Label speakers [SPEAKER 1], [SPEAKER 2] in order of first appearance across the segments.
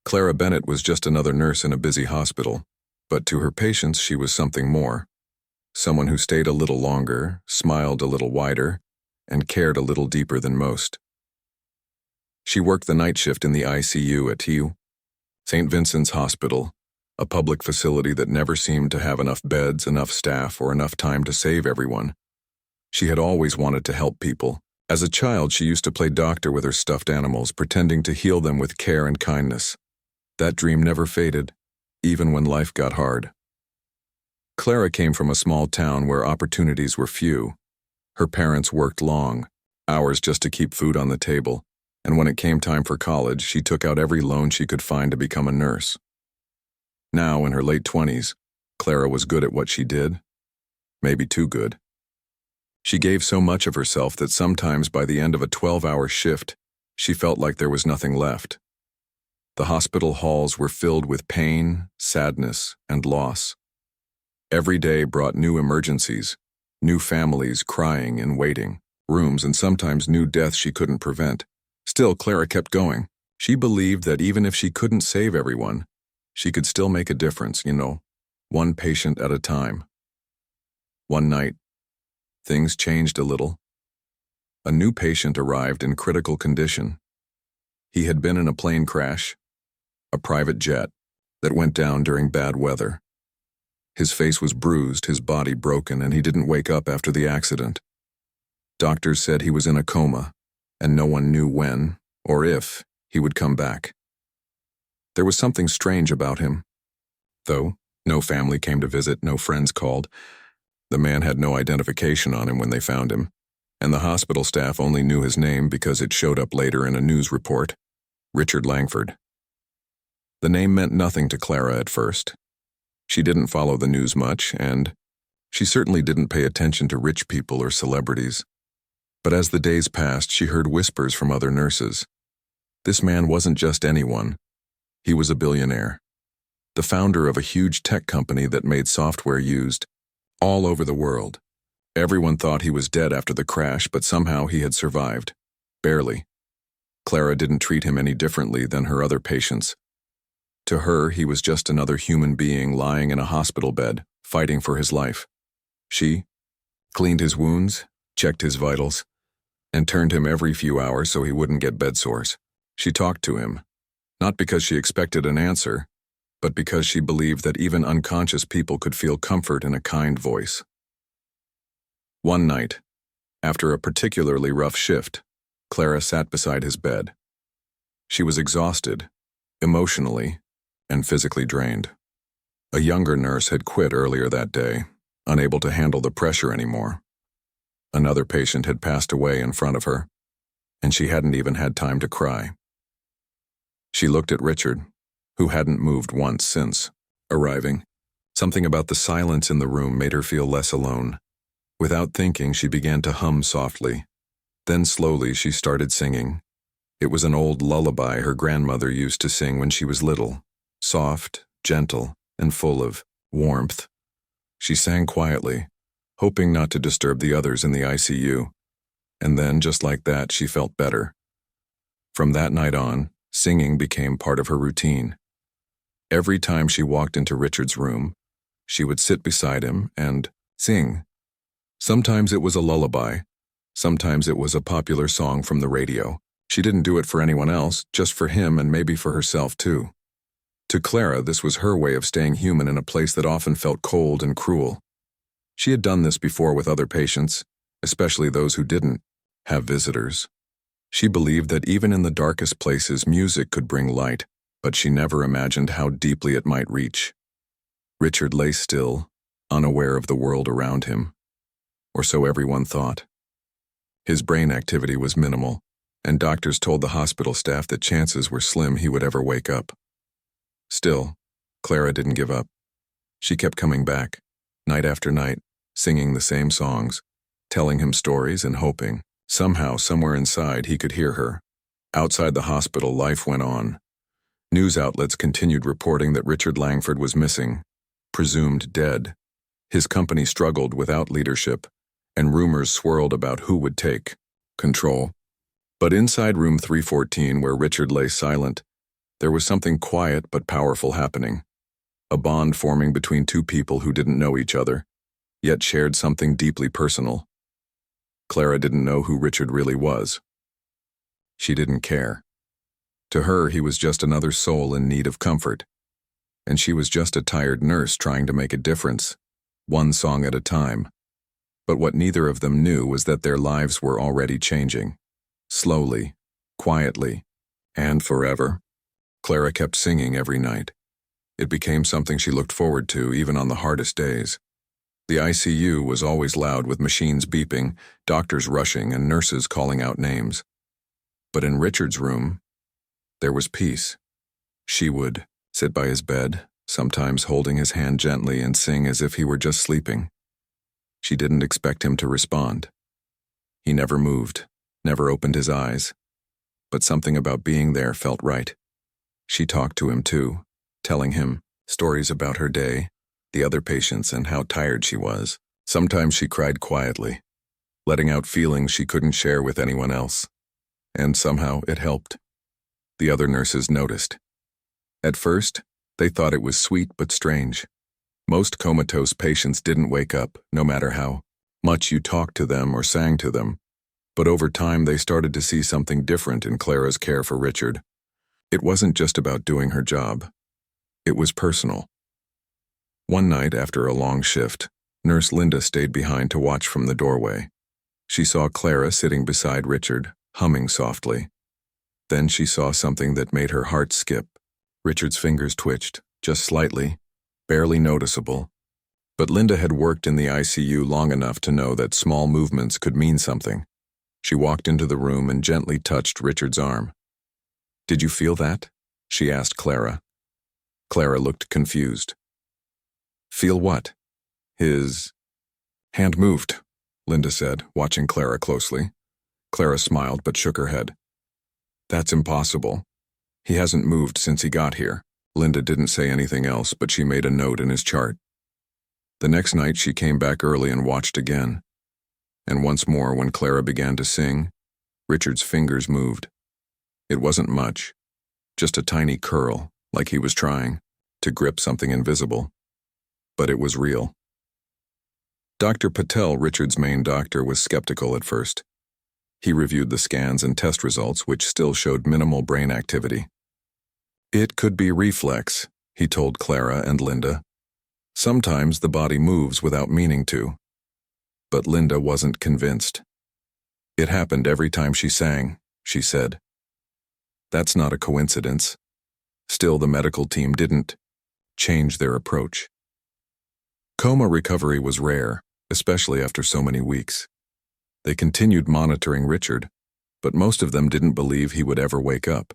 [SPEAKER 1] Clara Bennett was just another nurse in a busy hospital, but to her patients she was something more. Someone who stayed a little longer, smiled a little wider, and cared a little deeper than most. She worked the night shift in the ICU at St. Vincent's Hospital, a public facility that never seemed to have enough beds, enough staff, or enough time to save everyone. She had always wanted to help people. As a child, she used to play doctor with her stuffed animals, pretending to heal them with care and kindness. That dream never faded, even when life got hard. Clara came from a small town where opportunities were few. Her parents worked long, hours just to keep food on the table, and when it came time for college, she took out every loan she could find to become a nurse. Now, in her late 20s, Clara was good at what she did, maybe too good. She gave so much of herself that sometimes by the end of a 12-hour shift, she felt like there was nothing left. The hospital halls were filled with pain, sadness, and loss. Every day brought new emergencies, new families crying and waiting, rooms and sometimes new deaths she couldn't prevent. Still, Clara kept going. She believed that even if she couldn't save everyone, she could still make a difference, one patient at a time. One night, things changed a little. A new patient arrived in critical condition. He had been in a plane crash, a private jet, that went down during bad weather. His face was bruised, his body broken, and he didn't wake up after the accident. Doctors said he was in a coma, and no one knew when, or if, he would come back. There was something strange about him. Though no family came to visit, no friends called. The man had no identification on him when they found him, and the hospital staff only knew his name because it showed up later in a news report: Richard Langford. The name meant nothing to Clara at first. She didn't follow the news much, and she certainly didn't pay attention to rich people or celebrities. But as the days passed, she heard whispers from other nurses. This man wasn't just anyone. He was a billionaire, the founder of a huge tech company that made software used all over the world. Everyone thought he was dead after the crash, but somehow he had survived. Barely. Clara didn't treat him any differently than her other patients. To her, he was just another human being lying in a hospital bed, fighting for his life. She cleaned his wounds, checked his vitals, and turned him every few hours so he wouldn't get bed sores. She talked to him, not because she expected an answer, but because she believed that even unconscious people could feel comfort in a kind voice. One night, after a particularly rough shift, Clara sat beside his bed. She was exhausted, emotionally, and physically drained. A younger nurse had quit earlier that day, unable to handle the pressure anymore. Another patient had passed away in front of her, and she hadn't even had time to cry. She looked at Richard, who hadn't moved once since arriving. Something about the silence in the room made her feel less alone. Without thinking, she began to hum softly. Then slowly she started singing. It was an old lullaby her grandmother used to sing when she was little, soft, gentle, and full of warmth. She sang quietly, hoping not to disturb the others in the ICU. And then, just like that, she felt better. From that night on, singing became part of her routine. Every time she walked into Richard's room, she would sit beside him and sing. Sometimes it was a lullaby. Sometimes it was a popular song from the radio. She didn't do it for anyone else, just for him and maybe for herself too. To Clara, this was her way of staying human in a place that often felt cold and cruel. She had done this before with other patients, especially those who didn't have visitors. She believed that even in the darkest places, music could bring light, but she never imagined how deeply it might reach. Richard lay still, unaware of the world around him. Or so everyone thought. His brain activity was minimal, and doctors told the hospital staff that chances were slim he would ever wake up. Still, Clara didn't give up. She kept coming back, night after night, singing the same songs, telling him stories and hoping, somehow, somewhere inside, he could hear her. Outside the hospital, life went on. News outlets continued reporting that Richard Langford was missing, presumed dead. His company struggled without leadership, and rumors swirled about who would take control. But inside room 314, where Richard lay silent, There was something quiet but powerful happening, a bond forming between two people who didn't know each other, yet shared something deeply personal. Clara didn't know who Richard really was. She didn't care. To her, he was just another soul in need of comfort, and she was just a tired nurse trying to make a difference, one song at a time. But what neither of them knew was that their lives were already changing, slowly, quietly, and forever. Clara kept singing every night. It became something she looked forward to even on the hardest days. The ICU was always loud with machines beeping, doctors rushing, and nurses calling out names. But in Richard's room, there was peace. She would sit by his bed, sometimes holding his hand gently and sing as if he were just sleeping. She didn't expect him to respond. He never moved, never opened his eyes. But something about being there felt right. She talked to him too, telling him stories about her day, the other patients, and how tired she was. Sometimes she cried quietly, letting out feelings she couldn't share with anyone else. And somehow it helped. The other nurses noticed. At first, they thought it was sweet but strange. Most comatose patients didn't wake up, no matter how much you talked to them or sang to them. But over time, they started to see something different in Clara's care for Richard. It wasn't just about doing her job. It was personal. One night after a long shift, Nurse Linda stayed behind to watch from the doorway. She saw Clara sitting beside Richard, humming softly. Then she saw something that made her heart skip. Richard's fingers twitched, just slightly, barely noticeable. But Linda had worked in the ICU long enough to know that small movements could mean something. She walked into the room and gently touched Richard's arm. "Did you feel that?" she asked Clara. Clara looked confused. "Feel what?" "His hand moved," Linda said, watching Clara closely. Clara smiled but shook her head. "That's impossible. He hasn't moved since he got here." Linda didn't say anything else, but she made a note in his chart. The next night she came back early and watched again. And once more, when Clara began to sing, Richard's fingers moved. It wasn't much, just a tiny curl, like he was trying to grip something invisible. But it was real. Dr. Patel, Richard's main doctor, was skeptical at first. He reviewed the scans and test results, which still showed minimal brain activity. "It could be reflex," he told Clara and Linda. "Sometimes the body moves without meaning to." But Linda wasn't convinced. "It happened every time she sang," she said. "That's not a coincidence." Still, the medical team didn't change their approach. Coma recovery was rare, especially after so many weeks. They continued monitoring Richard, but most of them didn't believe he would ever wake up.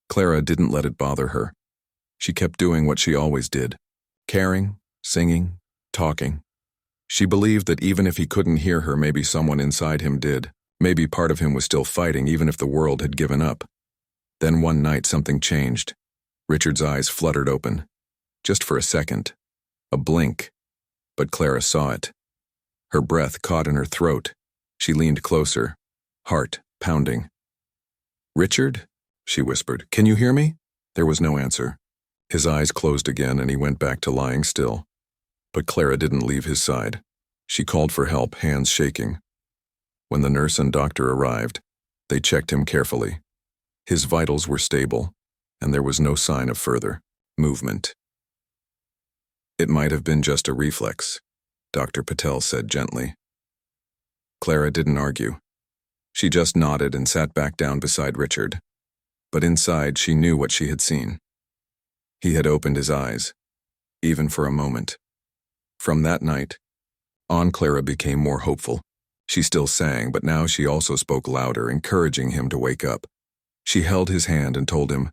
[SPEAKER 1] Clara didn't let it bother her. She kept doing what she always did, caring, singing, talking. She believed that even if he couldn't hear her, maybe someone inside him did. Maybe part of him was still fighting, even if the world had given up. Then one night something changed. Richard's eyes fluttered open. Just for a second. A blink. But Clara saw it. Her breath caught in her throat. She leaned closer, heart pounding. "Richard?" she whispered. "Can you hear me?" There was no answer. His eyes closed again and he went back to lying still. But Clara didn't leave his side. She called for help, hands shaking. When the nurse and doctor arrived, they checked him carefully. His vitals were stable, and there was no sign of further movement. "It might have been just a reflex," Dr. Patel said gently. Clara didn't argue. She just nodded and sat back down beside Richard. But inside, she knew what she had seen. He had opened his eyes, even for a moment. From that night on, Clara became more hopeful. She still sang, but now she also spoke louder, encouraging him to wake up. She held his hand and told him,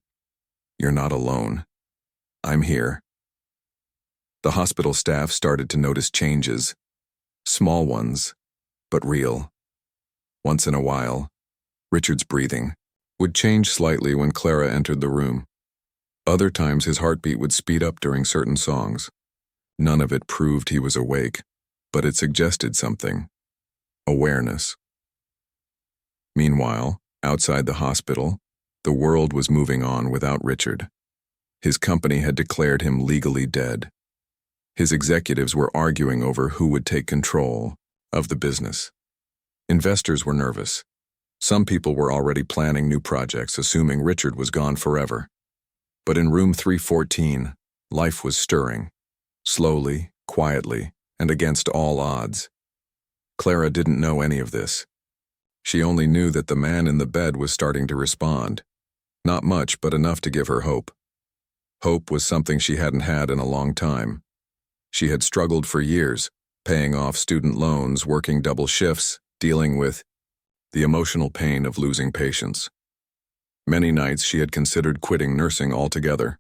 [SPEAKER 1] "You're not alone. I'm here." The hospital staff started to notice changes, small ones, but real. Once in a while, Richard's breathing would change slightly when Clara entered the room. Other times his heartbeat would speed up during certain songs. None of it proved he was awake, but it suggested something. Awareness. Meanwhile, outside the hospital, The world was moving on without Richard. His company had declared him legally dead. His executives were arguing over who would take control of the business. Investors were nervous. Some people were already planning new projects, assuming Richard was gone forever. But in room 314, life was stirring. Slowly, quietly, and against all odds. Clara didn't know any of this. She only knew that the man in the bed was starting to respond. Not much, but enough to give her hope. Hope was something she hadn't had in a long time. She had struggled for years, paying off student loans, working double shifts, dealing with the emotional pain of losing patients. Many nights she had considered quitting nursing altogether.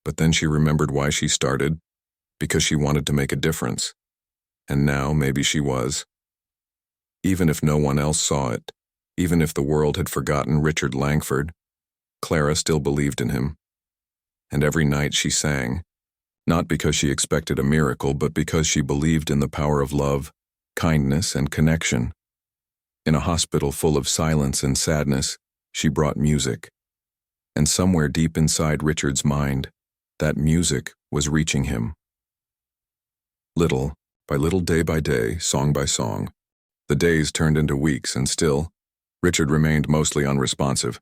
[SPEAKER 1] But then she remembered why she started, because she wanted to make a difference. And now maybe she was. Even if no one else saw it, even if the world had forgotten Richard Langford, Clara still believed in him. And every night she sang, not because she expected a miracle, but because she believed in the power of love, kindness, and connection. In a hospital full of silence and sadness, she brought music. And somewhere deep inside Richard's mind, that music was reaching him. Little by little, day by day, song by song, the days turned into weeks, and still, Richard remained mostly unresponsive.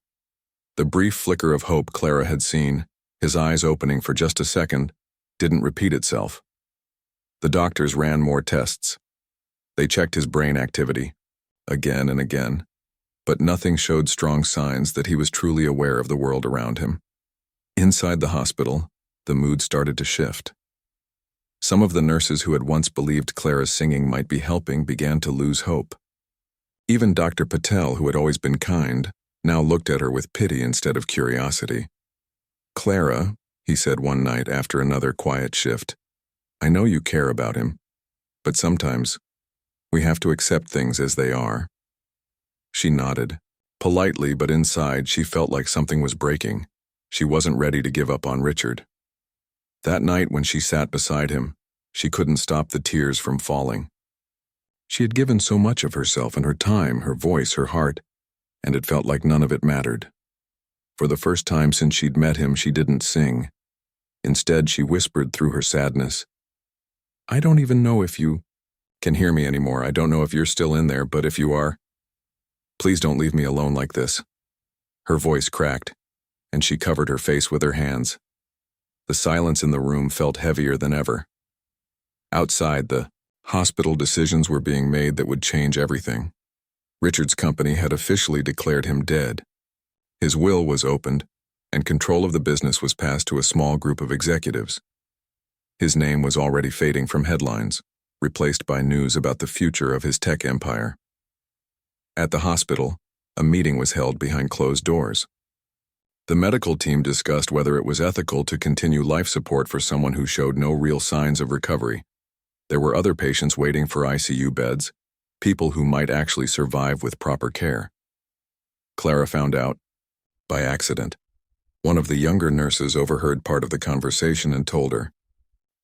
[SPEAKER 1] The brief flicker of hope Clara had seen, his eyes opening for just a second, didn't repeat itself. The doctors ran more tests. They checked his brain activity, again and again, but nothing showed strong signs that he was truly aware of the world around him. Inside the hospital, the mood started to shift. Some of the nurses who had once believed Clara's singing might be helping began to lose hope. Even Dr. Patel, who had always been kind, now looked at her with pity instead of curiosity. "Clara," he said one night after another quiet shift, "I know you care about him, but sometimes we have to accept things as they are." She nodded, politely, but inside she felt like something was breaking. She wasn't ready to give up on Richard. That night when she sat beside him, she couldn't stop the tears from falling. She had given so much of herself and her time, her voice, her heart, and it felt like none of it mattered. For the first time since she'd met him, she didn't sing. Instead, she whispered through her sadness, "I don't even know if you can hear me anymore. I don't know if you're still in there, but if you are, please don't leave me alone like this." Her voice cracked, and she covered her face with her hands. The silence in the room felt heavier than ever. Outside, the hospital decisions were being made that would change everything. Richard's company had officially declared him dead. His will was opened, and control of the business was passed to a small group of executives. His name was already fading from headlines, replaced by news about the future of his tech empire. At the hospital, a meeting was held behind closed doors. The medical team discussed whether it was ethical to continue life support for someone who showed no real signs of recovery. There were other patients waiting for ICU beds, people who might actually survive with proper care. Clara found out, by accident. One of the younger nurses overheard part of the conversation and told her.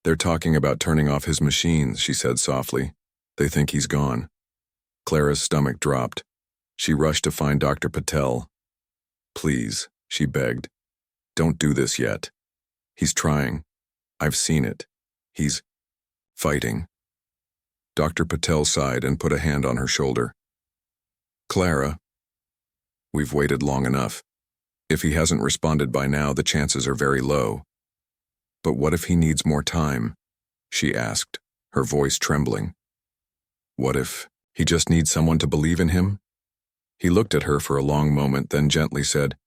[SPEAKER 1] "They're talking about turning off his machines," she said softly. "They think he's gone." Clara's stomach dropped. She rushed to find Dr. Patel. "Please," she begged, "don't do this yet. He's trying. I've seen it. He's fighting." Dr. Patel sighed and put a hand on her shoulder. "Clara, we've waited long enough. If he hasn't responded by now, the chances are very low. But what if he needs more time?" she asked, her voice trembling. "What if he just needs someone to believe in him?" He looked at her for a long moment, then gently said,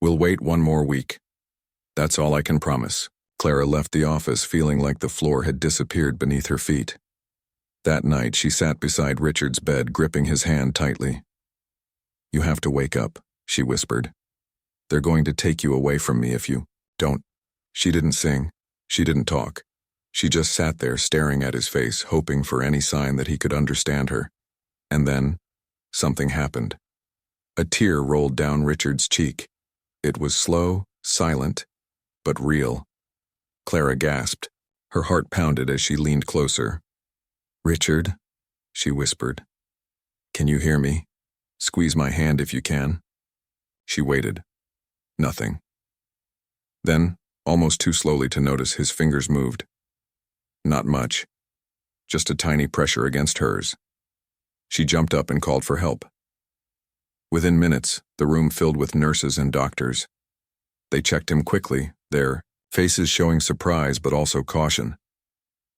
[SPEAKER 1] "We'll wait one more week. That's all I can promise." Clara left the office feeling like the floor had disappeared beneath her feet. That night, she sat beside Richard's bed, gripping his hand tightly. "You have to wake up," she whispered. "They're going to take you away from me if you don't." She didn't sing. She didn't talk. She just sat there staring at his face, hoping for any sign that he could understand her. And then, something happened. A tear rolled down Richard's cheek. It was slow, silent, but real. Clara gasped. Her heart pounded as she leaned closer. "Richard," she whispered. "Can you hear me? Squeeze my hand if you can." She waited. Nothing. Then, almost too slowly to notice, his fingers moved. Not much. Just a tiny pressure against hers. She jumped up and called for help. Within minutes, the room filled with nurses and doctors. They checked him quickly, their faces showing surprise but also caution.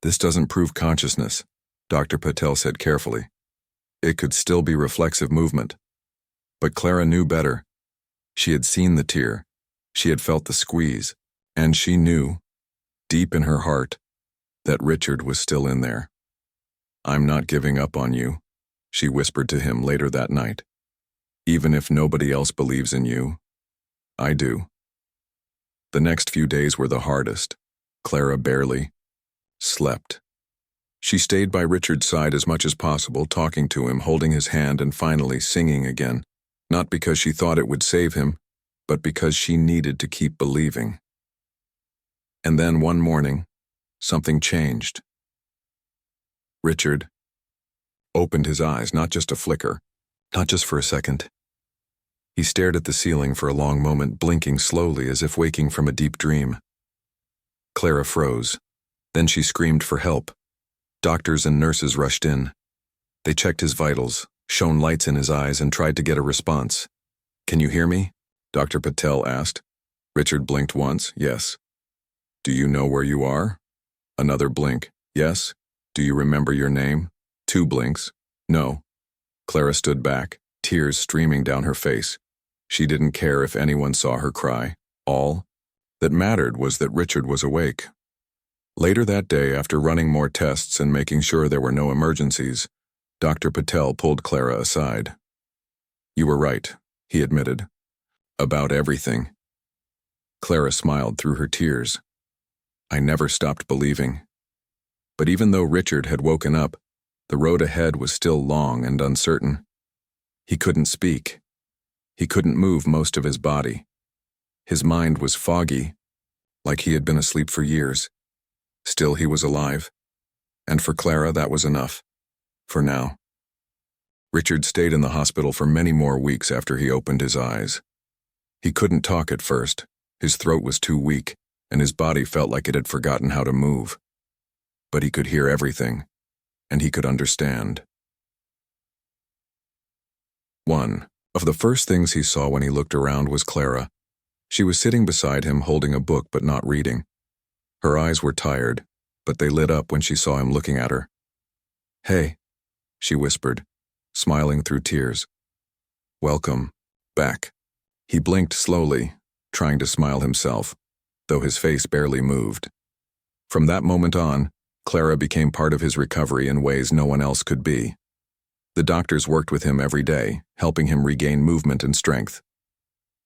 [SPEAKER 1] "This doesn't prove consciousness," Dr. Patel said carefully. "It could still be reflexive movement." But Clara knew better. She had seen the tear. She had felt the squeeze. And she knew, deep in her heart, that Richard was still in there. "I'm not giving up on you," she whispered to him later that night. "Even if nobody else believes in you, I do." The next few days were the hardest. Clara barely slept. She stayed by Richard's side as much as possible, talking to him, holding his hand, and finally singing again, not because she thought it would save him, but because she needed to keep believing. And then one morning, something changed. Richard opened his eyes, not just a flicker, not just for a second. He stared at the ceiling for a long moment, blinking slowly as if waking from a deep dream. Clara froze. Then she screamed for help. Doctors and nurses rushed in. They checked his vitals, shone lights in his eyes, and tried to get a response. "Can you hear me?" Dr. Patel asked. Richard blinked once. "Yes." "Do you know where you are?" Another blink. "Yes." "Do you remember your name?" 2 blinks. "No." Clara stood back, tears streaming down her face. She didn't care if anyone saw her cry. All that mattered was that Richard was awake. Later that day, after running more tests and making sure there were no emergencies, Dr. Patel pulled Clara aside. "You were right," he admitted. "About everything." Clara smiled through her tears. "I never stopped believing." But even though Richard had woken up, the road ahead was still long and uncertain. He couldn't speak. He couldn't move most of his body. His mind was foggy, like he had been asleep for years. Still, he was alive. And for Clara, that was enough. For now. Richard stayed in the hospital for many more weeks after he opened his eyes. He couldn't talk at first. His throat was too weak, and his body felt like it had forgotten how to move. But he could hear everything, and he could understand. One of the first things he saw when he looked around was Clara. She was sitting beside him, holding a book but not reading. Her eyes were tired, but they lit up when she saw him looking at her. "Hey," she whispered, smiling through tears. "Welcome back." He blinked slowly, trying to smile himself, though his face barely moved. From that moment on, Clara became part of his recovery in ways no one else could be. The doctors worked with him every day, helping him regain movement and strength.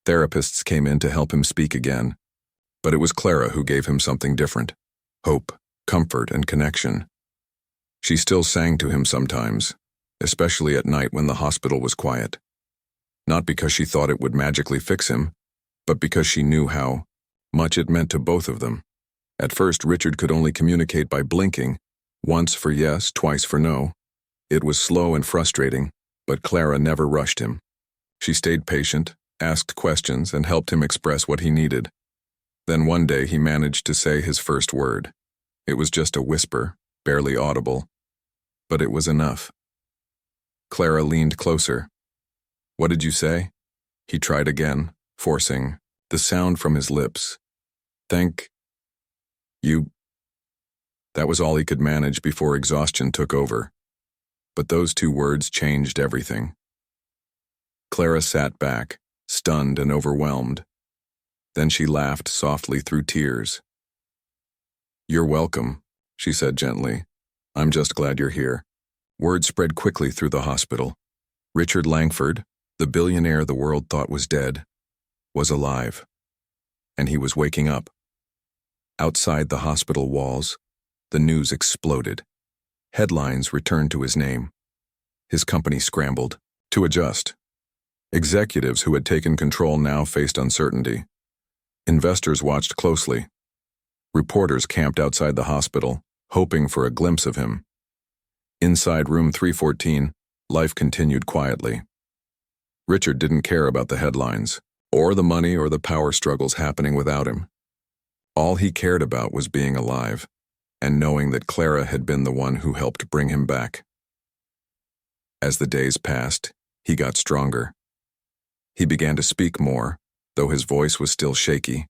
[SPEAKER 1] Therapists came in to help him speak again. But it was Clara who gave him something different: hope, comfort, and connection. She still sang to him sometimes, especially at night when the hospital was quiet. Not because she thought it would magically fix him, but because she knew how much it meant to both of them. At first, Richard could only communicate by blinking, once for yes, twice for no. It was slow and frustrating, but Clara never rushed him. She stayed patient, asked questions, and helped him express what he needed. Then one day he managed to say his first word. It was just a whisper, barely audible, but it was enough. Clara leaned closer. "What did you say?" He tried again, forcing the sound from his lips. "Thank you." That was all he could manage before exhaustion took over. But those 2 words changed everything. Clara sat back, stunned and overwhelmed. Then she laughed softly through tears. "You're welcome," she said gently. "I'm just glad you're here." Word spread quickly through the hospital. Richard Langford, the billionaire the world thought was dead, was alive. And he was waking up. Outside the hospital walls, the news exploded. Headlines returned to his name. His company scrambled to adjust. Executives who had taken control now faced uncertainty. Investors watched closely. Reporters camped outside the hospital, hoping for a glimpse of him. Inside room 314, life continued quietly. Richard didn't care about the headlines. or the money or the power struggles happening without him. All he cared about was being alive, and knowing that Clara had been the one who helped bring him back. As the days passed, he got stronger. He began to speak more, though his voice was still shaky.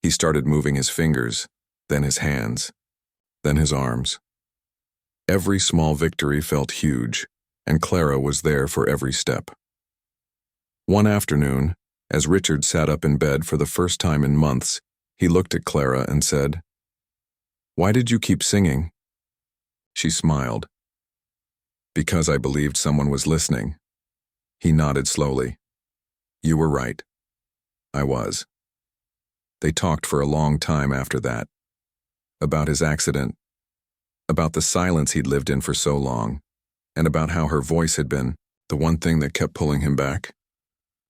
[SPEAKER 1] He started moving his fingers, then his hands, then his arms. Every small victory felt huge, and Clara was there for every step. One afternoon, as Richard sat up in bed for the first time in months, he looked at Clara and said, "Why did you keep singing?" She smiled. "Because I believed someone was listening." He nodded slowly. "You were right. I was." They talked for a long time after that. About his accident, about the silence he'd lived in for so long, and about how her voice had been the one thing that kept pulling him back.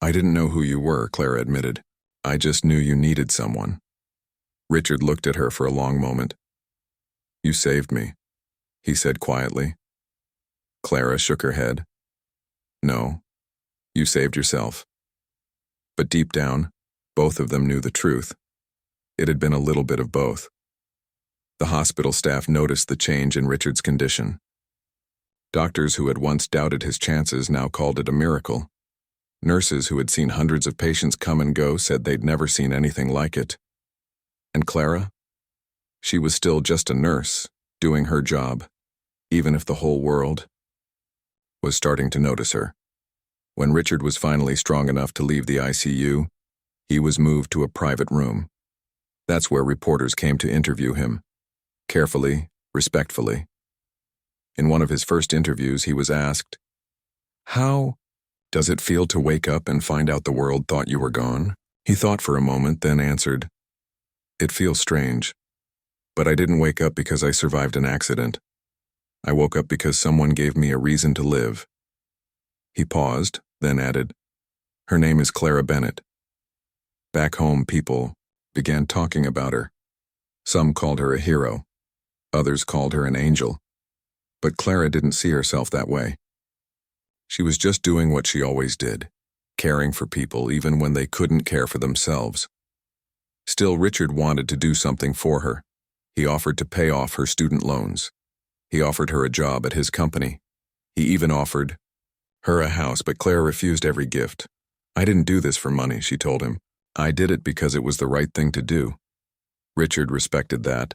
[SPEAKER 1] "I didn't know who you were," Clara admitted. "I just knew you needed someone." Richard looked at her for a long moment. "You saved me," he said quietly. Clara shook her head. "No, you saved yourself." But deep down, both of them knew the truth. It had been a little bit of both. The hospital staff noticed the change in Richard's condition. Doctors who had once doubted his chances now called it a miracle. Nurses who had seen hundreds of patients come and go said they'd never seen anything like it. And Clara? She was still just a nurse, doing her job, even if the whole world was starting to notice her. When Richard was finally strong enough to leave the ICU, he was moved to a private room. That's where reporters came to interview him, carefully, respectfully. In one of his first interviews, he was asked, "How does it feel to wake up and find out the world thought you were gone?" He thought for a moment, then answered, "It feels strange, but I didn't wake up because I survived an accident. I woke up because someone gave me a reason to live." He paused, then added, "Her name is Clara Bennett." Back home, people began talking about her. Some called her a hero. Others called her an angel. But Clara didn't see herself that way. She was just doing what she always did, caring for people even when they couldn't care for themselves. Still, Richard wanted to do something for her. He offered to pay off her student loans. He offered her a job at his company. He even offered her a house, but Clara refused every gift. "I didn't do this for money," she told him. "I did it because it was the right thing to do." Richard respected that,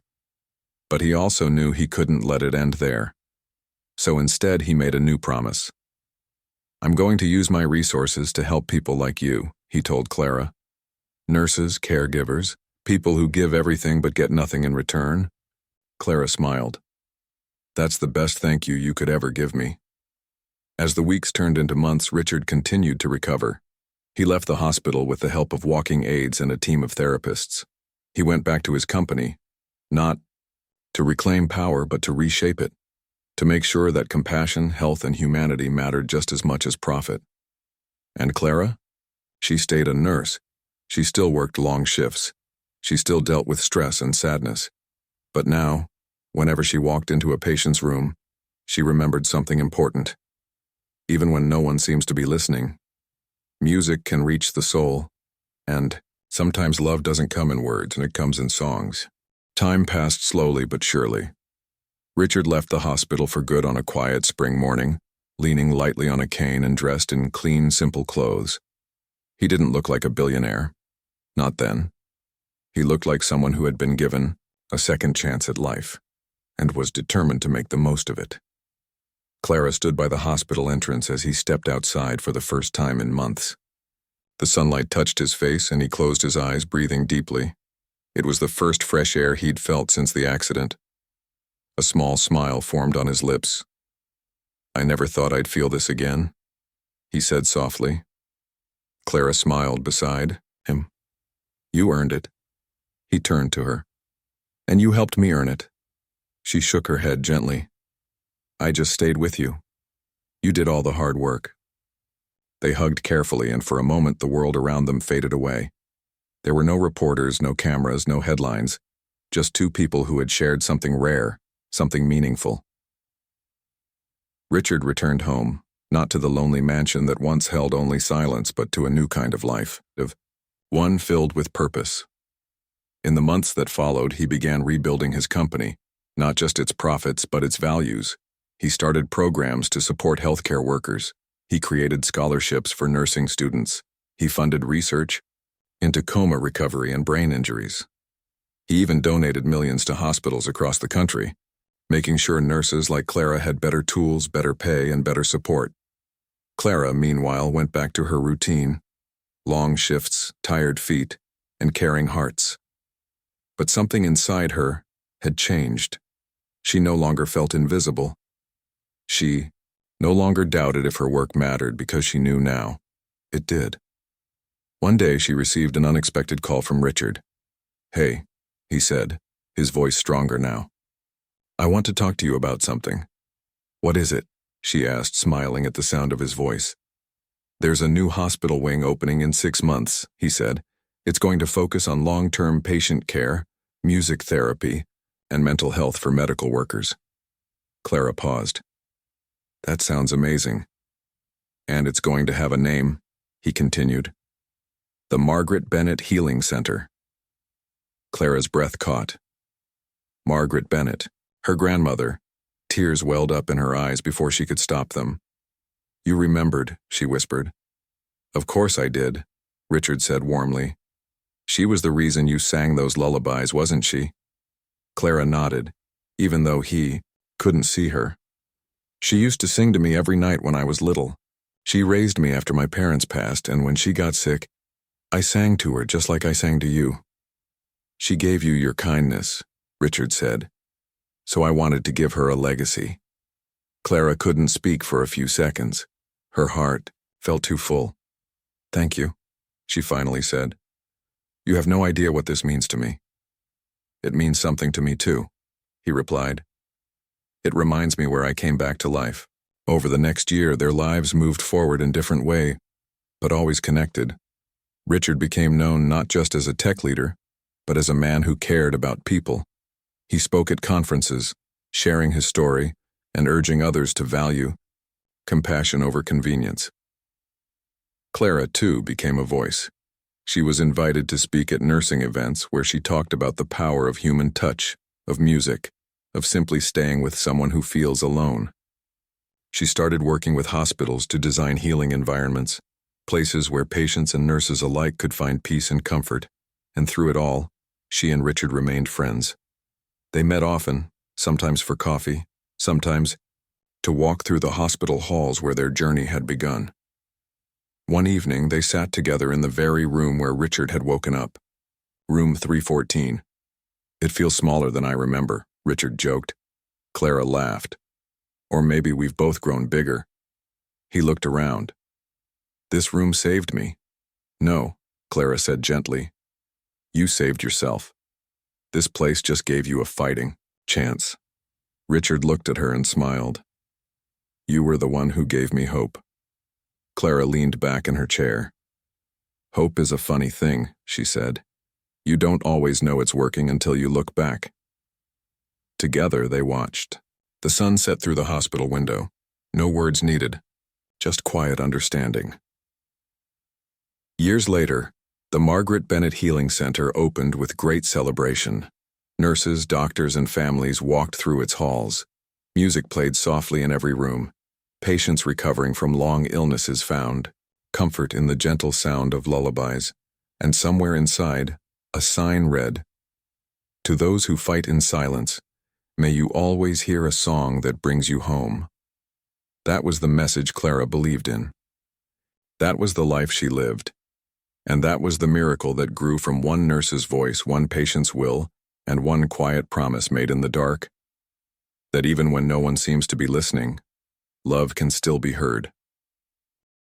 [SPEAKER 1] but he also knew he couldn't let it end there. So instead, he made a new promise. "I'm going to use my resources to help people like you," he told Clara. "Nurses, caregivers, people who give everything but get nothing in return." Clara smiled. "That's the best thank you could ever give me." As the weeks turned into months, Richard continued to recover. He left the hospital with the help of walking aides and a team of therapists. He went back to his company, not to reclaim power, but to reshape it, to make sure that compassion, health, and humanity mattered just as much as profit. And Clara? She stayed a nurse. She still worked long shifts. She still dealt with stress and sadness. But now, whenever she walked into a patient's room, she remembered something important. Even when no one seems to be listening, music can reach the soul, and sometimes love doesn't come in words, and it comes in songs. Time passed slowly but surely. Richard left the hospital for good on a quiet spring morning, leaning lightly on a cane and dressed in clean, simple clothes. He didn't look like a billionaire. Not then. He looked like someone who had been given a second chance at life, and was determined to make the most of it. Clara stood by the hospital entrance as he stepped outside for the first time in months. The sunlight touched his face and he closed his eyes, breathing deeply. It was the first fresh air he'd felt since the accident. A small smile formed on his lips. "I never thought I'd feel this again," he said softly. Clara smiled beside him. "You earned it." He turned to her. "And you helped me earn it." She shook her head gently. "I just stayed with you. You did all the hard work." They hugged carefully, and for a moment the world around them faded away. There were no reporters, no cameras, no headlines, just two people who had shared something rare, something meaningful. Richard returned home, not to the lonely mansion that once held only silence, but to a new kind of life, one filled with purpose. In the months that followed, he began rebuilding his company, not just its profits, but its values. He started programs to support healthcare workers. He created scholarships for nursing students. He funded research into coma recovery and brain injuries. He even donated millions to hospitals across the country, making sure nurses like Clara had better tools, better pay, and better support. Clara, meanwhile, went back to her routine: long shifts, tired feet, and caring hearts. But something inside her had changed. She no longer felt invisible. She no longer doubted if her work mattered, because she knew now it did. One day she received an unexpected call from Richard. "Hey," he said, his voice stronger now. "I want to talk to you about something." "What is it?" she asked, smiling at the sound of his voice. "There's a new hospital wing opening in 6 months," he said. "It's going to focus on long-term patient care, music therapy, and mental health for medical workers." Clara paused. "That sounds amazing." "And it's going to have a name," he continued. "The Margaret Bennett Healing Center." Clara's breath caught. Margaret Bennett, her grandmother. Tears welled up in her eyes before she could stop them. "You remembered," she whispered. "Of course I did," Richard said warmly. "She was the reason you sang those lullabies, wasn't she?" Clara nodded, even though he couldn't see her. "She used to sing to me every night when I was little. She raised me after my parents passed, and when she got sick, I sang to her just like I sang to you." "She gave you your kindness," Richard said, "so I wanted to give her a legacy." Clara couldn't speak for a few seconds. Her heart felt too full. "Thank you," she finally said. "You have no idea what this means to me." "It means something to me too," he replied. "It reminds me where I came back to life." Over the next year, their lives moved forward in different ways, but always connected. Richard became known not just as a tech leader, but as a man who cared about people. He spoke at conferences, sharing his story and urging others to value compassion over convenience. Clara, too, became a voice. She was invited to speak at nursing events where she talked about the power of human touch, of music, of simply staying with someone who feels alone. She started working with hospitals to design healing environments, places where patients and nurses alike could find peace and comfort, and through it all, she and Richard remained friends. They met often, sometimes for coffee, sometimes to walk through the hospital halls where their journey had begun. One evening, they sat together in the very room where Richard had woken up, room 314. "It feels smaller than I remember," Richard joked. Clara laughed. "Or maybe we've both grown bigger." He looked around. "This room saved me." "No," Clara said gently. "You saved yourself. This place just gave you a fighting chance." Richard looked at her and smiled. "You were the one who gave me hope." Clara leaned back in her chair. "Hope is a funny thing," she said. "You don't always know it's working until you look back." Together they watched. The sun set through the hospital window. No words needed, just quiet understanding. Years later, the Margaret Bennett Healing Center opened with great celebration. Nurses, doctors, and families walked through its halls. Music played softly in every room. Patients recovering from long illnesses found comfort in the gentle sound of lullabies. And somewhere inside, a sign read, "To those who fight in silence, may you always hear a song that brings you home." That was the message Clara believed in. That was the life she lived. And that was the miracle that grew from one nurse's voice, one patient's will, and one quiet promise made in the dark, that even when no one seems to be listening, love can still be heard.